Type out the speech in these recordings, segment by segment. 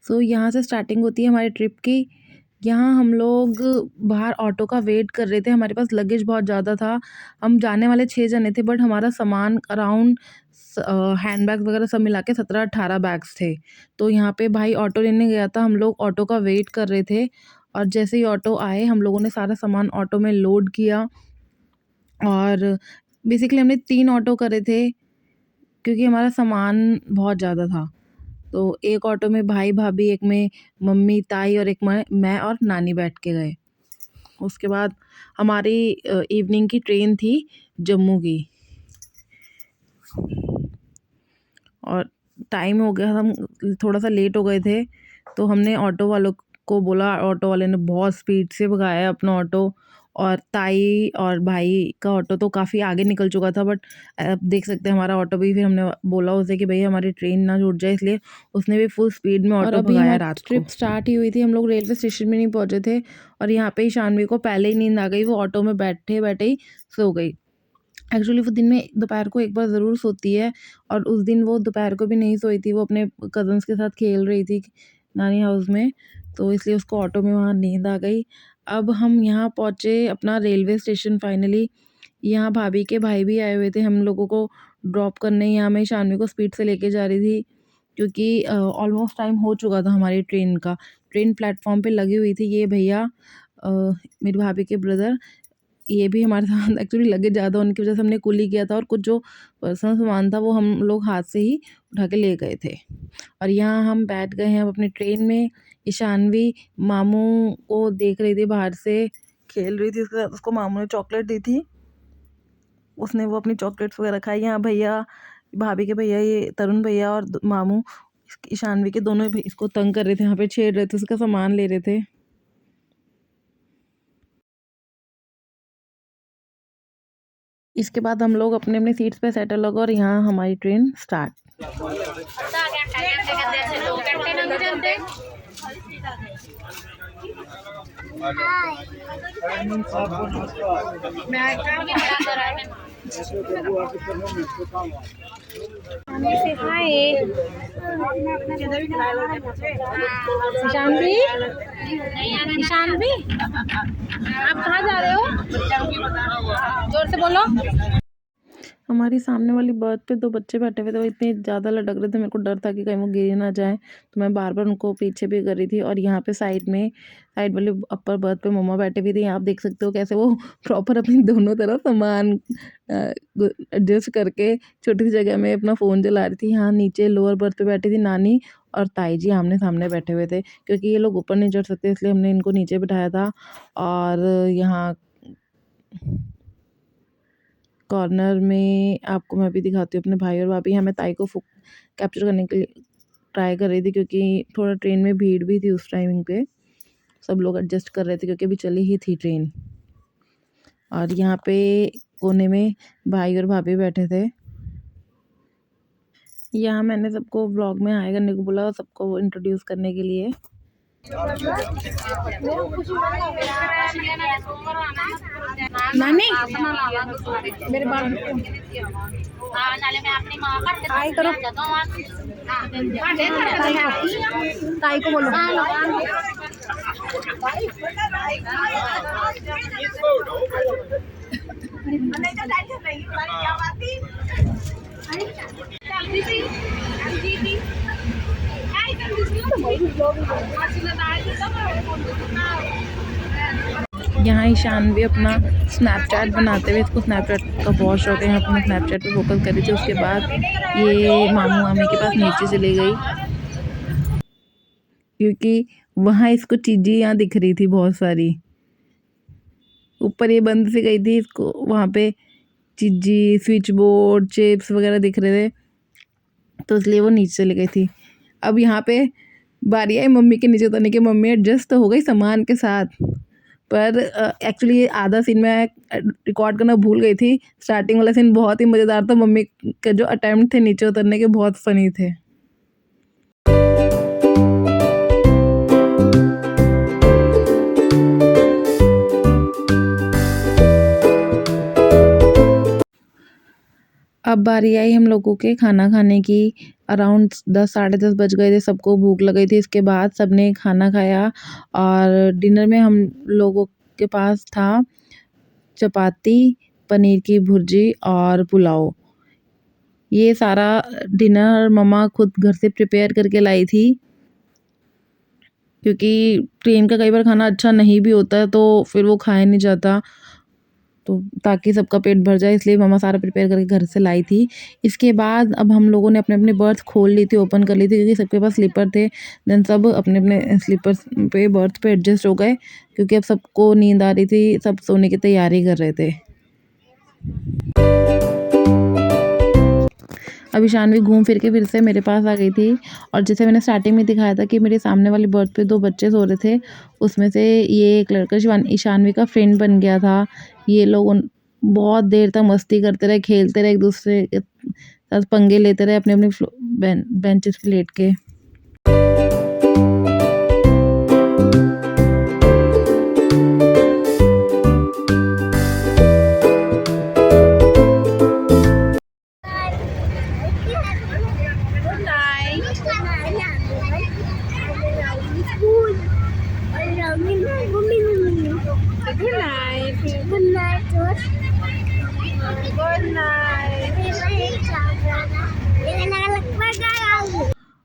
सो यहाँ से स्टार्टिंग होती है हमारी ट्रिप की। यहाँ हम लोग बाहर ऑटो का वेट कर रहे थे, हमारे पास लगेज बहुत ज़्यादा था। हम जाने वाले 6 जने थे, बट हमारा सामान अराउंड हैंडबैग्स वगैरह सब मिला के 17-18 बैग्स थे। तो यहाँ पे भाई ऑटो लेने गया था, हम लोग ऑटो का वेट कर रहे थे और जैसे ही ऑटो आए हम लोगों ने सारा सामान ऑटो में लोड किया। और बेसिकली हमने 3 ऑटो करे थे क्योंकि हमारा सामान बहुत ज़्यादा था। तो एक ऑटो में भाई-भाभी, एक में मम्मी, ताई और एक में मैं और नानी बैठ के गए। उसके बाद हमारी इवनिंग की ट्रेन थी जम्मू की और टाइम हो गया, हम थोड़ा-सा लेट हो गए थे, तो हमने ऑटो वालों को बोला, ऑटो वाले ने बहुत स्पीड से भगाया अपना ऑटो। और ताई और भाई का ऑटो तो काफ़ी आगे निकल चुका था, बट आप देख सकते हैं हमारा ऑटो भी, फिर हमने बोला उसे कि भैया हमारी ट्रेन ना छूट जाए, इसलिए उसने भी फुल स्पीड में ऑटो भगाया। रात को ट्रिप स्टार्ट ही हुई थी, हम लोग रेलवे स्टेशन में नहीं पहुँचे थे और यहाँ पे ही शानवी को पहले ही नींद आ गई, वो ऑटो में बैठे-बैठे ही सो गई। एक्चुअली वो दिन में दोपहर को एक बार ज़रूर सोती है और उस दिन वो दोपहर को भी नहीं सोई थी, वो अपने कज़न्स के साथ खेल रही थी नानी हाउस में, तो इसलिए उसको ऑटो में वहाँ नींद आ गई। अब हम यहाँ पहुँचे अपना रेलवे स्टेशन फाइनली। यहाँ भाभी के भाई भी आए हुए थे हम लोगों को ड्रॉप करने। यहाँ मैं शानवी को स्पीड से लेके जा रही थी क्योंकि ऑलमोस्ट टाइम हो चुका था हमारी ट्रेन का। ट्रेन प्लेटफॉर्म पे लगी हुई थी। ये भैया मेरी भाभी के ब्रदर, ये भी हमारे साथ एक्चुअली लगेज ज़्यादा होने की वजह से हमने कूली किया था और कुछ जो पर्सनल सामान था वो हम लोग हाथ से ही उठा के ले गए थे। और यहाँ हम बैठ गए हैं अब अपनी ट्रेन में। ईशानवी मामू को देख रही थी, बाहर से खेल रही थी उसके साथ, उसको मामू ने चॉकलेट दी थी, उसने वो अपनी चॉकलेट्स वगैरह खाई। यहाँ भैया, भाभी के भैया, ये तरुण भैया और मामू ईशानवी के दोनों इसको तंग कर रहे थे, यहाँ पे छेड़ रहे थे, उसका सामान ले रहे थे। इसके बाद हम लोग अपने अपने सीट्स पे सेटल हो गए और यहाँ हमारी ट्रेन स्टार्ट। ईशानवी, ईशानवी, आप कहाँ जा रहे हो? जोर से बोलो। हमारी सामने वाली बर्थ पे 2 बच्चे बैठे हुए थे, वो इतने ज़्यादा लटक रहे थे, मेरे को डर था कि कहीं वो गिर ना जाए, तो मैं बार बार उनको पीछे भी कर रही थी। और यहाँ पे साइड वाली अपर बर्थ पे मम्मा बैठे हुए थे। यहाँ आप देख सकते हो कैसे वो प्रॉपर अपनी दोनों तरफ सामान एडजस्ट करके छोटी सी जगह में अपना फ़ोन चला रही थी। यहाँ नीचे लोअर बर्थ पे बैठी थी नानी और ताई जी आमने सामने बैठे हुए थे, क्योंकि ये लोग ऊपर नहीं चढ़ सकते इसलिए हमने इनको नीचे बिठाया था। और यहाँ कॉर्नर में आपको मैं भी दिखाती हूँ अपने भाई और भाभी। यहाँ मैं ताई को कैप्चर करने के लिए ट्राई कर रही थी क्योंकि थोड़ा ट्रेन में भीड़ भी थी उस टाइमिंग पे, सब लोग एडजस्ट कर रहे थे क्योंकि अभी चली ही थी ट्रेन। और यहाँ पे कोने में भाई और भाभी बैठे थे। यहाँ मैंने सबको व्लॉग में हाय करने को बोला, सबको इंट्रोड्यूस करने के लिए। नानी मेरे बाल हाय करो, ताई को बोलो। यहाँ ईशानवी अपना स्नैपचैट बनाते हुए, इसको स्नैपचैट का बहुत शौक है, यहाँ अपना स्नैपचैट पे फोकस कर रही थी। उसके बाद ये मामू मामी के पास नीचे चली गई क्योंकि वहाँ इसको चीज़ें यहाँ दिख रही थी बहुत सारी। ऊपर ये बंद से गई थी, इसको वहाँ पे चीज़ें, स्विच बोर्ड, चिप्स वगैरह दिख रहे थे, तो इसलिए वो नीचे चली गई थी। अब यहाँ पे बारी आई मम्मी के नीचे उतरने की। मम्मी एडजस्ट तो हो गई सामान के साथ, पर एक्चुअली ये आधा सीन मैं रिकॉर्ड करना भूल गई थी। स्टार्टिंग वाला सीन बहुत ही मज़ेदार था, मम्मी के जो अटेम्प्ट थे नीचे उतरने के बहुत फ़नी थे। अब बारी आई हम लोगों के खाना खाने की। अराउंड 10 साढ़े 10 बज गए थे, सबको भूख लग गई थी। इसके बाद सबने खाना खाया और डिनर में हम लोगों के पास था चपाती, पनीर की भुर्जी और पुलाव। ये सारा डिनर मम्मा खुद घर से प्रिपेयर करके लाई थी, क्योंकि ट्रेन का कई बार खाना अच्छा नहीं भी होता है तो फिर वो खाया नहीं जाता, तो ताकि सबका पेट भर जाए इसलिए मम्मा सारा प्रिपेयर करके घर से लाई थी। इसके बाद अब हम लोगों ने अपने अपने बर्थ खोल ली थी, ओपन कर ली थी, क्योंकि सबके पास स्लीपर थे। देन सब अपने अपने स्लीपर्स पे बर्थ पे एडजस्ट हो गए, क्योंकि अब सबको नींद आ रही थी, सब सोने की तैयारी कर रहे थे। अभी शानवी घूम फिर के फिर से मेरे पास आ गई थी, और जैसे मैंने स्टार्टिंग में दिखाया था कि मेरे सामने वाली बर्थ पे 2 बच्चे सो रहे थे, उसमें से ये एक लड़का शानवी का फ्रेंड बन गया था। ये लोग बहुत देर तक मस्ती करते रहे, खेलते रहे, एक दूसरे के साथ पंगे लेते रहे अपने अपने बेंचेस पे लेट के।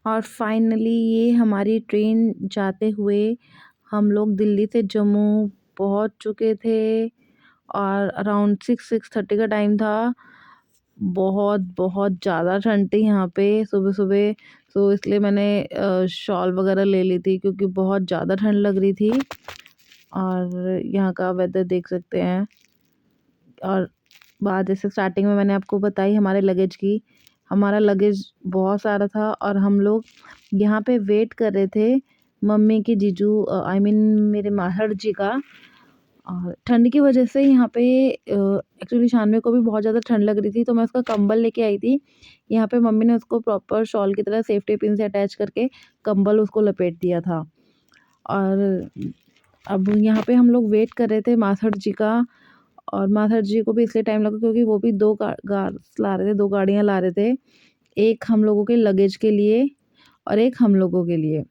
और फाइनली ये हमारी ट्रेन जाते हुए हम लोग दिल्ली से जम्मू पहुंच चुके थे, और अराउंड 6:30 का टाइम था। बहुत बहुत ज़्यादा ठंड थी यहाँ पे सुबह सुबह, तो इसलिए मैंने शॉल वगैरह ले ली थी, क्योंकि बहुत ज़्यादा ठंड लग रही थी। और यहाँ का वेदर देख सकते हैं। और बात जैसे स्टार्टिंग में मैंने आपको बताई हमारे लगेज की, हमारा लगेज बहुत सारा था, और हम लोग यहाँ पे वेट कर रहे थे मम्मी की जीजू आई मीन मेरे माहर जी का। और ठंड की वजह से यहाँ पे एक्चुअली शानवी को भी बहुत ज़्यादा ठंड लग रही थी, तो मैं उसका कंबल लेके आई थी। यहाँ पे मम्मी ने उसको प्रॉपर शॉल की तरह सेफ्टी पिन से अटैच करके कंबल उसको लपेट दिया था। और अब यहाँ पे हम लोग वेट कर रहे थे माथुर जी का, और माथुर जी को भी इसलिए टाइम लगा क्योंकि वो भी 2 ला रहे थे, 2 गाड़ियाँ ला रहे थे, एक हम लोगों के लगेज के लिए और एक हम लोगों के लिए।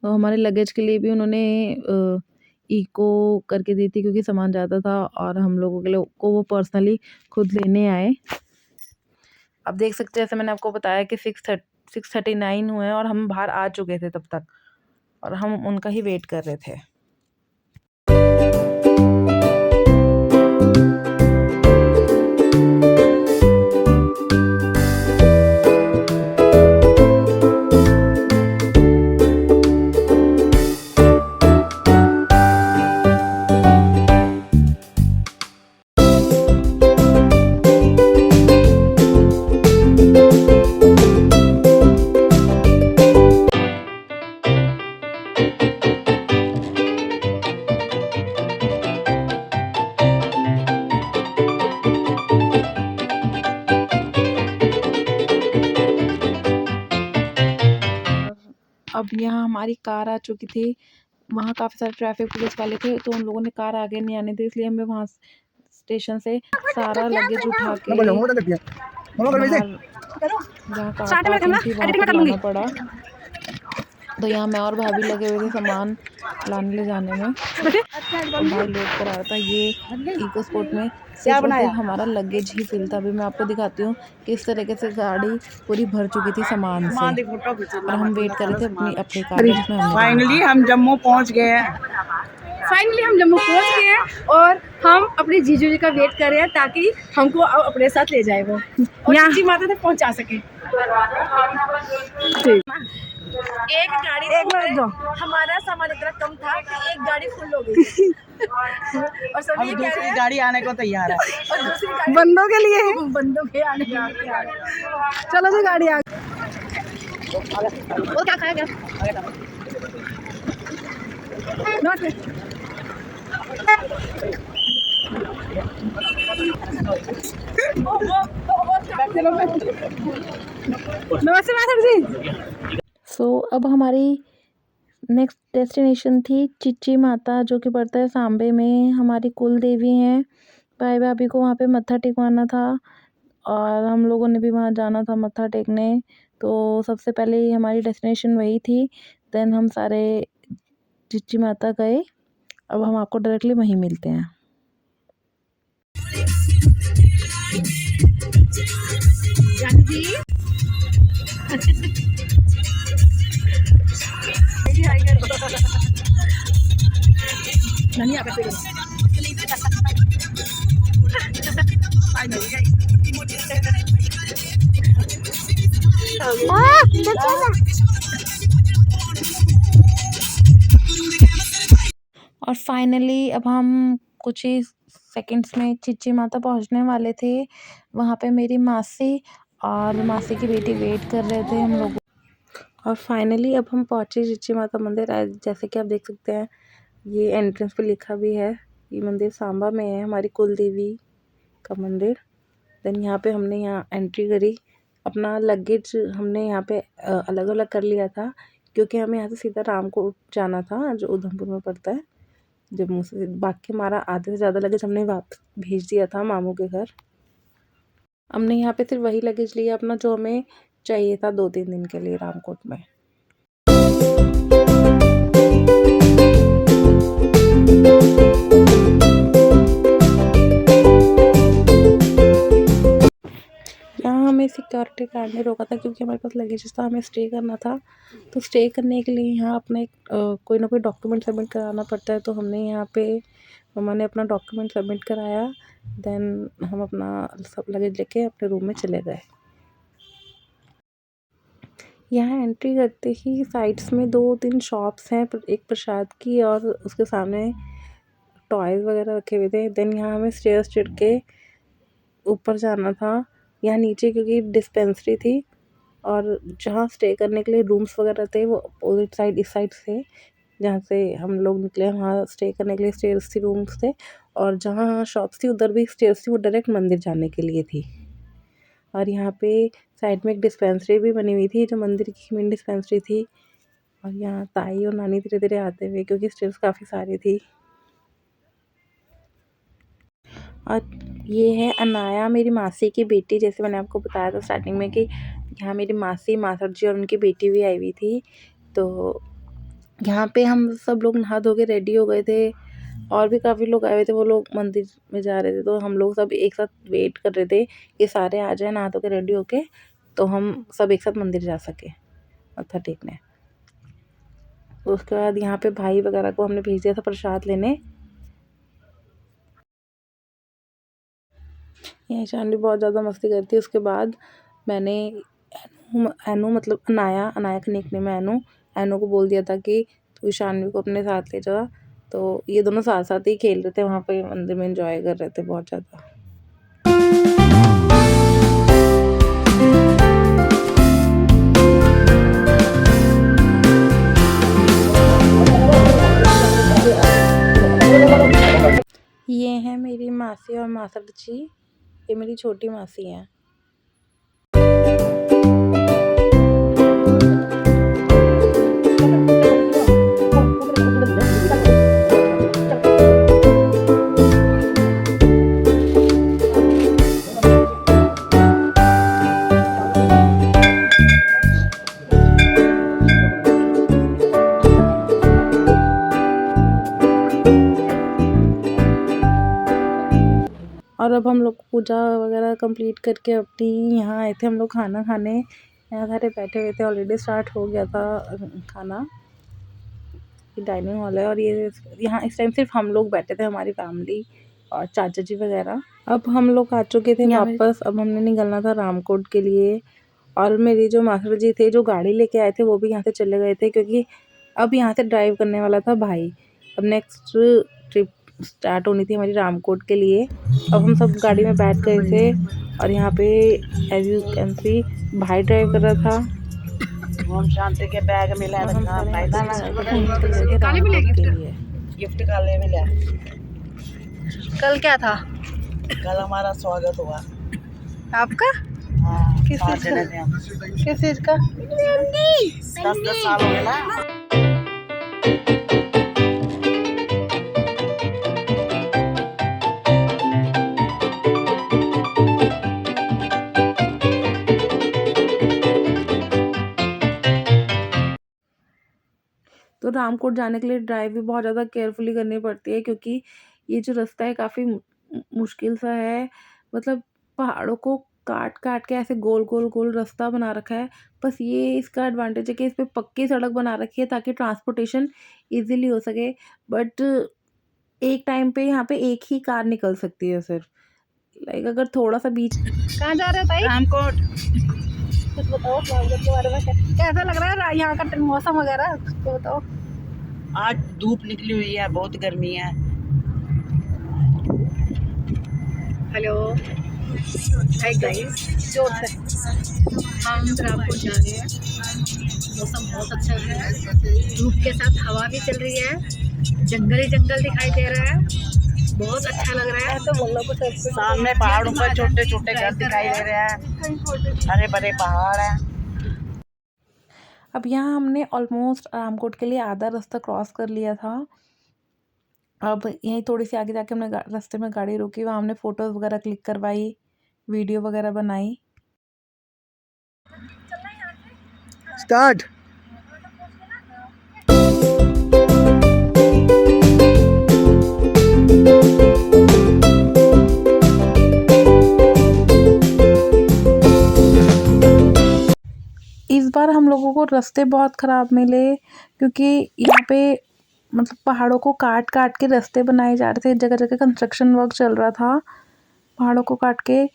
तो हमारे लगेज के लिए भी उन्होंने इको करके दी थी, क्योंकि सामान ज़्यादा था, और हम लोगों के लिए को वो पर्सनली खुद लेने आए। अब देख सकते हैं, जैसे मैंने आपको बताया कि 6:39 हुए हैं और हम बाहर आ चुके थे तब तक, और हम उनका ही वेट कर रहे थे। अब यहाँ हमारी कार आ चुकी थी, वहाँ काफ़ी सारे ट्रैफिक पुलिस वाले थे, तो उन लोगों ने कार आगे नहीं आने दी, इसलिए हमें वहाँ स्टेशन से सारा लगेज उठा के बाहर जहाँ कार पार्किंग थी वहाँ पर लाना पड़ा। तो यहाँ मैं और भाभी लगे हुए थे सामान लाने ले जाने में, और भाई लोड करा रहा था। ये इको स्पोर्ट में सिर्फ हमारा लगेज ही फिल था। अभी मैं आपको दिखाती हूँ किस तरीके से गाड़ी पूरी भर चुकी थी सामान से, और हम वेट कर रहे थे अपनी कार जिसमें फाइनली हम जम्मू पहुँच गए हैं। और हम अपने जीजू जी का वेट कर रहे हैं ताकि हमको अपने साथ ले जाए वो, और जीजी माता तक पहुंचा सके। एक गाड़ी हमारा सामान इतना कम था कि एक गाड़ी फुल हो गई और सभी दूसरी गाड़ी आने को तैयार है, और दूसरी गाड़ी बंदों के लिए है, बंदों के आने के लिए। चलो जी गाड़ी आ गई। वो क्या खाया क्या नमस्ते माधव जी। सो अब हमारी नेक्स्ट डेस्टिनेशन थी चिच्ची माता, जो कि पड़ता है सांबे में, हमारी कुल देवी हैं। भाई भाभी को वहाँ पे मत्था टेकवाना था, और हम लोगों ने भी वहाँ जाना था मत्था टेकने, तो सबसे पहले हमारी डेस्टिनेशन वही थी। देन हम सारे चिच्ची माता गए। अब हम आपको डायरेक्टली वहीं मिलते हैं। और फाइनली अब हम कुछ ही सेकंड्स में चिच्ची माता पहुंचने वाले थे। वहाँ पे मेरी मासी और मासी की बेटी वेट कर रहे थे हम लोग। और फाइनली अब हम पहुँचे चिच्ची माता मंदिर। जैसे कि आप देख सकते हैं, ये एंट्रेंस पे लिखा भी है। ये मंदिर सांबा में है, हमारी कुल देवी का मंदिर। देन यहाँ पे हमने यहाँ एंट्री करी। अपना लगेज हमने यहाँ पे अलग अलग कर लिया था, क्योंकि हमें यहाँ से सीधा रामकोट जाना था, जो उधमपुर में पड़ता है, जम्मू से। बाकी हमारा आधे से ज़्यादा लगेज हमने वापस भेज दिया था मामू के घर। हमने यहाँ पे सिर्फ वही लगेज लिया अपना जो हमें चाहिए था 2-3 दिन के लिए रामकोट में। यहाँ हमें सिक्योरिटी गार्ड ने रोका था, क्योंकि हमारे पास लगेज था, हमें स्टे करना था। तो स्टे करने के लिए यहाँ अपने कोई ना कोई डॉक्यूमेंट सबमिट कराना पड़ता है। तो मैंने अपना डॉक्यूमेंट सबमिट कराया। देन हम अपना सब लगेज लेके अपने रूम में चले गए। यहाँ एंट्री करते ही साइड्स में 2-3 शॉप्स हैं, एक प्रसाद की और उसके सामने टॉयज़ वगैरह रखे हुए थे। देन यहाँ हमें स्टेयर्स चढ़ के ऊपर जाना था। यहाँ नीचे क्योंकि डिस्पेंसरी थी, और जहाँ स्टे करने के लिए रूम्स वगैरह थे वो अपोजिट साइड, इस साइड से जहाँ से हम लोग निकले, वहाँ स्टे करने के लिए स्टेयर्स थी, रूम्स थे। और जहाँ शॉप्स थी उधर भी स्टेयर्स थी, वो डायरेक्ट मंदिर जाने के लिए थी। और यहाँ पे साइड में एक डिस्पेंसरी भी बनी हुई थी, जो मंदिर की मेन डिस्पेंसरी थी। और यहाँ ताई और नानी धीरे धीरे आते हुए, क्योंकि स्टेयर्स काफ़ी सारी थी। और ये है अनाया, मेरी मासी की बेटी। जैसे मैंने आपको बताया था स्टार्टिंग में कि यहाँ मेरी मासी, मासड़ जी और उनकी बेटी भी आई हुई थी। तो यहाँ पे हम सब लोग नहा धो के रेडी हो गए थे, और भी काफ़ी लोग आए हुए थे। वो लोग मंदिर में जा रहे थे, तो हम लोग सब एक साथ वेट कर रहे थे कि सारे आ जाए नहा धो के रेडी होके, तो हम सब एक साथ मंदिर जा सके मत्था टेकने। उसके बाद यहाँ पे भाई वगैरह को हमने भेज दिया था प्रसाद लेने। यहाँ ईशान भी बहुत ज़्यादा मस्ती करती है। उसके बाद मैंने एनू मतलब अनाया का निकनेम है एनू को बोल दिया था कि तू ईशानवी को अपने साथ ले जा। तो ये दोनों साथ साथ ही खेल रहे थे वहाँ पे मंदिर में, एंजॉय कर रहे थे बहुत ज़्यादा। ये है मेरी मासी और मासड़ जी। ये मेरी छोटी मासी हैं। और अब हम लोग पूजा वगैरह कंप्लीट करके अपनी यहाँ आए थे हम लोग खाना खाने। यहाँ सारे बैठे हुए थे, ऑलरेडी स्टार्ट हो गया था खाना। ये डाइनिंग हॉल है, और ये यहाँ इस टाइम सिर्फ हम लोग बैठे थे, हमारी फैमिली और चाचा जी वगैरह। अब हम लोग आ चुके थे वापस। अब हमने निकलना था रामकोट के लिए। और मेरी जो मास्टर जी थे, जो गाड़ी लेके आए थे, वो भी यहाँ से चले गए थे, क्योंकि अब यहाँ से ड्राइव करने वाला था भाई। अब नेक्स्ट ट्रिप स्टार्ट होनी थी हमारी रामकोट के लिए। अब हम सब गाड़ी में बैठ गए थे, और यहाँ पे एज यू कैन सी भाई ड्राइव कर रहा था। ओम शांति के बैग मिला गिफ्ट काले मिला। कल क्या था? कल हमारा स्वागत हुआ। आपका? हाँ, किस चीज का? 10 साल हो गए ना। तो रामकोट जाने के लिए ड्राइव भी बहुत ज़्यादा केयरफुली करनी पड़ती है, क्योंकि ये जो रास्ता है काफ़ी मुश्किल सा है। मतलब पहाड़ों को काट-काट के ऐसे गोल-गोल रास्ता बना रखा है। बस ये इसका एडवांटेज है कि इस पे पक्की सड़क बना रखी है ताकि ट्रांसपोर्टेशन ईज़िली हो सके। बट एक टाइम पे यहाँ पे एक ही कार निकल सकती है सिर्फ। लाइक अगर थोड़ा-सा बीच कहाँ जा रहे हो ताई? रामकोट। कुछ बताओ रामकोट के बारे में, कैसा लग रहा है यहाँ का मौसम वगैरह, तो बताओ। आज धूप निकली हुई है, बहुत गर्मी है। हेलो, हाय गाइस, जोर से। हम रामकोट जा रहे हैं। मौसम बहुत अच्छा है, धूप के साथ हवा भी चल रही है, जंगल ही जंगल दिखाई दे रहा है, बहुत अच्छा लग रहा है। तो बोल लो कुछ। सामने पहाड़ों पर छोटे छोटे घर दिखाई दे रहे हैं, हरे भरे पहाड़ हैं। अब यहाँ हमने ऑलमोस्ट रामकोट के लिए आधा रास्ता क्रॉस कर लिया था। अब यहीं थोड़ी सी आगे जाके हमने रास्ते में गाड़ी रोकी, वहाँ हमने फ़ोटोज़ वगैरह क्लिक करवाई, वीडियो वगैरह बनाई। स्टार्ट। इस बार हम लोगों को रास्ते बहुत ख़राब मिले, क्योंकि यहाँ पे मतलब पहाड़ों को काट-काट के रास्ते बनाए जा रहे थे। जगह-जगह कंस्ट्रक्शन वर्क चल रहा था। पहाड़ों को काट के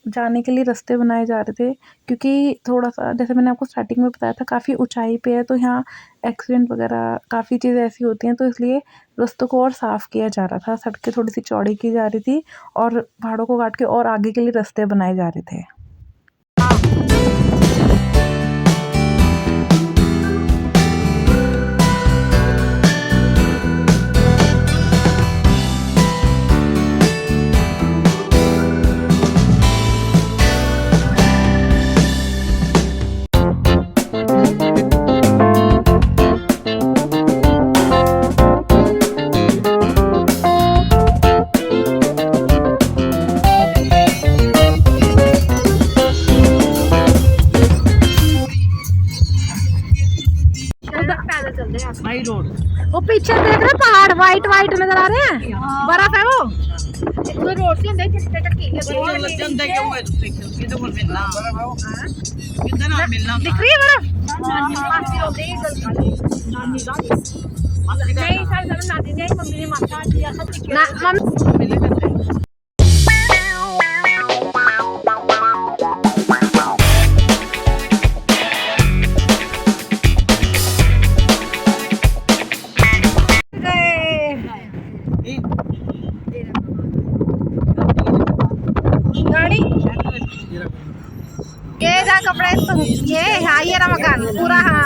जाने के लिए रास्ते बनाए जा रहे थे, क्योंकि थोड़ा-सा जैसे मैंने आपको स्टार्टिंग में बताया था काफ़ी ऊँचाई पे है, तो यहाँ एक्सीडेंट वगैरह काफ़ी चीज़ें ऐसी होती हैं, तो इसलिए रास्तों को और साफ़ किया जा रहा था। सड़कें थोड़ी-सी चौड़ी की जा रही थी और पहाड़ों को काट के और आगे के लिए रास्ते बनाए जा रहे थे। पैदल चल रहे हैं। माई रोड। वो पीछे देख रहे पहाड़ वाइट वाइट नजर आ रहे हैं, बर्फ है वो। इतने रोड से देख दिख रही है बर्फ। नहीं सर नानी ने मम्मी ने माता दिया ना मम्मी। गाड़ी ये जा कपड़े ये हाँ ये रहा मकान पूरा। हाँ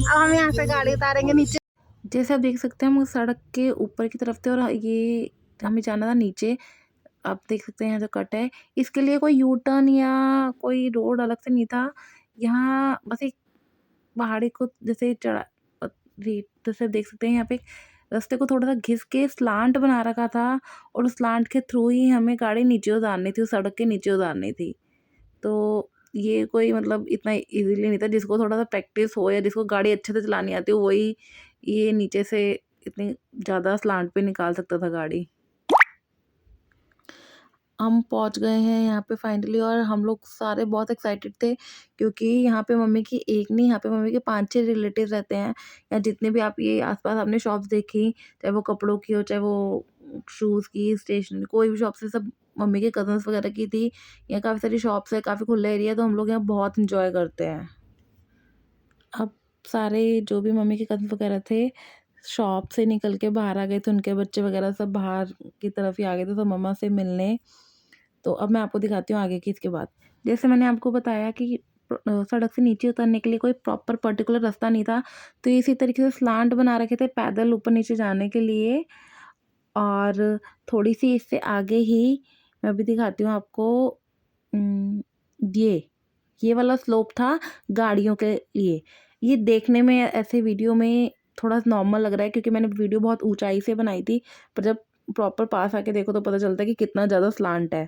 अब हम यहाँ से गाड़ी उतारेंगे नीचे। जैसे आप देख सकते हैं हम सड़क के ऊपर की तरफ थे और ये हमें जाना था नीचे। आप देख सकते हैं यहाँ जो कट है, इसके लिए कोई यू टर्न या कोई रोड अलग से नहीं था। यहाँ बस एक पहाड़ी को जैसे जैसे देख सकते हैं यहाँ पे रास्ते को थोड़ा सा घिस के स्लांट बना रखा था और उस स्लांट के थ्रू ही हमें गाड़ी नीचे उतारनी थी, उस सड़क के नीचे उतारनी थी। तो ये कोई मतलब इतना इजीली नहीं था। जिसको थोड़ा सा प्रैक्टिस हो या जिसको गाड़ी अच्छे से चलानी आती हो वही ये नीचे से इतनी ज़्यादा स्लांट पे निकाल सकता था गाड़ी। हम पहुंच गए हैं यहाँ पे फाइनली और हम लोग सारे बहुत एक्साइटेड थे, क्योंकि यहाँ पे मम्मी की एक नहीं, यहाँ पे मम्मी के 5-6 रिलेटिव रहते हैं। या जितने भी आप ये आसपास आपने शॉप्स देखी, चाहे वो कपड़ों की हो, चाहे वो शूज़ की, स्टेशनरी, कोई भी शॉप से, सब मम्मी के कज़न्स वगैरह की थी। यहाँ काफ़ी सारी शॉप्स है, काफ़ी खुला एरिया है, तो हम लोग यहाँ बहुत इंजॉय करते हैं। अब सारे जो भी मम्मी के कज़न्स वगैरह थे शॉप से निकल के बाहर आ गए थे, उनके बच्चे वगैरह सब बाहर की तरफ ही आ गए थे सब मम्मा से मिलने। तो अब मैं आपको दिखाती हूँ आगे की इसके बाद। जैसे मैंने आपको बताया कि सड़क से नीचे उतरने के लिए कोई प्रॉपर पर्टिकुलर रास्ता नहीं था, तो इसी तरीके से स्लांट बना रखे थे पैदल ऊपर नीचे जाने के लिए। और थोड़ी-सी इससे आगे ही मैं अभी दिखाती हूँ आपको। ये वाला स्लोप था गाड़ियों के लिए। ये देखने में ऐसे वीडियो में थोड़ा नॉर्मल लग रहा है, क्योंकि मैंने वीडियो बहुत ऊँचाई से बनाई थी, पर जब प्रॉपर पास आके देखो तो पता चलता है कि कितना ज़्यादा स्लांट है।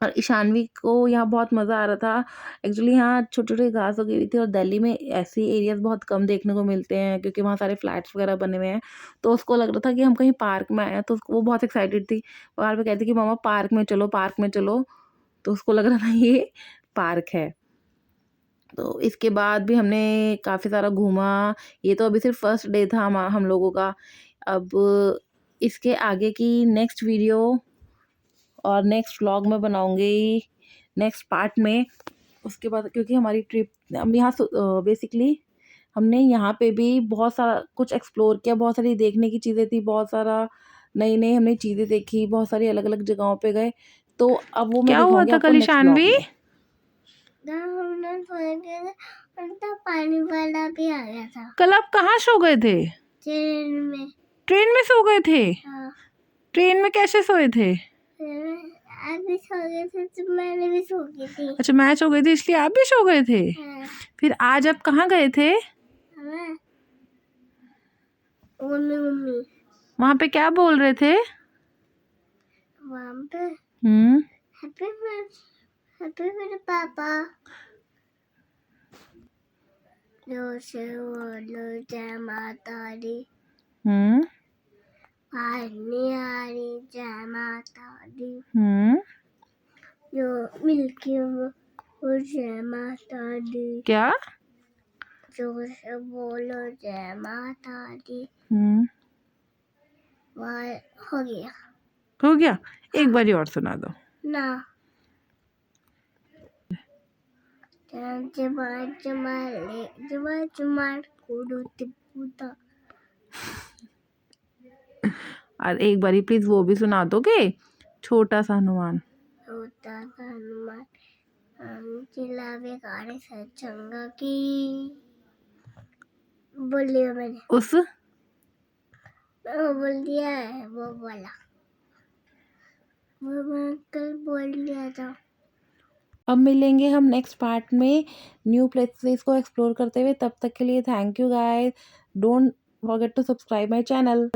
और ईशानवी को यहाँ बहुत मज़ा आ रहा था। एक्चुअली यहाँ छोटी-छोटी घास उगी हुई थी और दिल्ली में ऐसी एरियाज़ बहुत कम देखने को मिलते हैं क्योंकि वहाँ सारे फ्लैट्स वगैरह बने हुए हैं। तो उसको लग रहा था कि हम कहीं पार्क में आए हैं, तो वो बहुत एक्साइटेड थी। बार बार कहती कि मम्मा पार्क में चलो, पार्क में चलो। तो उसको लग रहा था ये पार्क है। तो इसके बाद भी हमने काफ़ी सारा घूमा। ये तो अभी सिर्फ फर्स्ट डे था हम लोगों का। अब इसके आगे की नेक्स्ट वीडियो और नेक्स्ट व्लॉग में बनाऊंगी नेक्स्ट पार्ट में। उसके बाद क्योंकि हमारी ट्रिप हम यहाँ बेसिकली हमने यहाँ पे भी बहुत सारा कुछ एक्सप्लोर किया, बहुत सारी देखने की चीज़ें थी, बहुत सारा नई नई हमने चीज़ें देखी, बहुत सारी अलग अलग जगहों पे गए। तो अब वो मैं दिखाऊंगी आपको नेक्स्ट व्लॉग में। तो पानी वाला भी आ गया था कल आप कहाँ सो गए थे? ट्रेन में। ट्रेन में सो गए थे? हाँ। ट्रेन में कैसे सोए थे? आप भी सो गए थे तो मैंने भी सो गई थी। अच्छा, मैं सो गई थी इसलिए आप भी सो गए थे? हाँ। फिर आज आप कहाँ गए थे? मम्मी वहाँ पे क्या बोल रहे थे? वहाँ पे हैप्पी बर्थडे पापा। जो से बोलो जय माता दी। पानी आ रही जय माता दी। जो मिल्की वो जय माता दी। क्या? जो से बोलो जय माता दी। वह हो गया। हो गया? एक बारी और सुना दो ना। और एक बारी प्लीज वो भी सुना दोगे, छोटा सा हनुमान। छोटा सा हनुमान चिल्लावे गाड़ी से चंगा की। बोल दिया मैंने। उस वो बोल दिया है वो वाला। वो मैं कल बोल दिया था। अब मिलेंगे हम नेक्स्ट पार्ट में न्यू प्लेसेस को एक्सप्लोर करते हुए। तब तक के लिए thank you guys. Don't forget to subscribe my channel.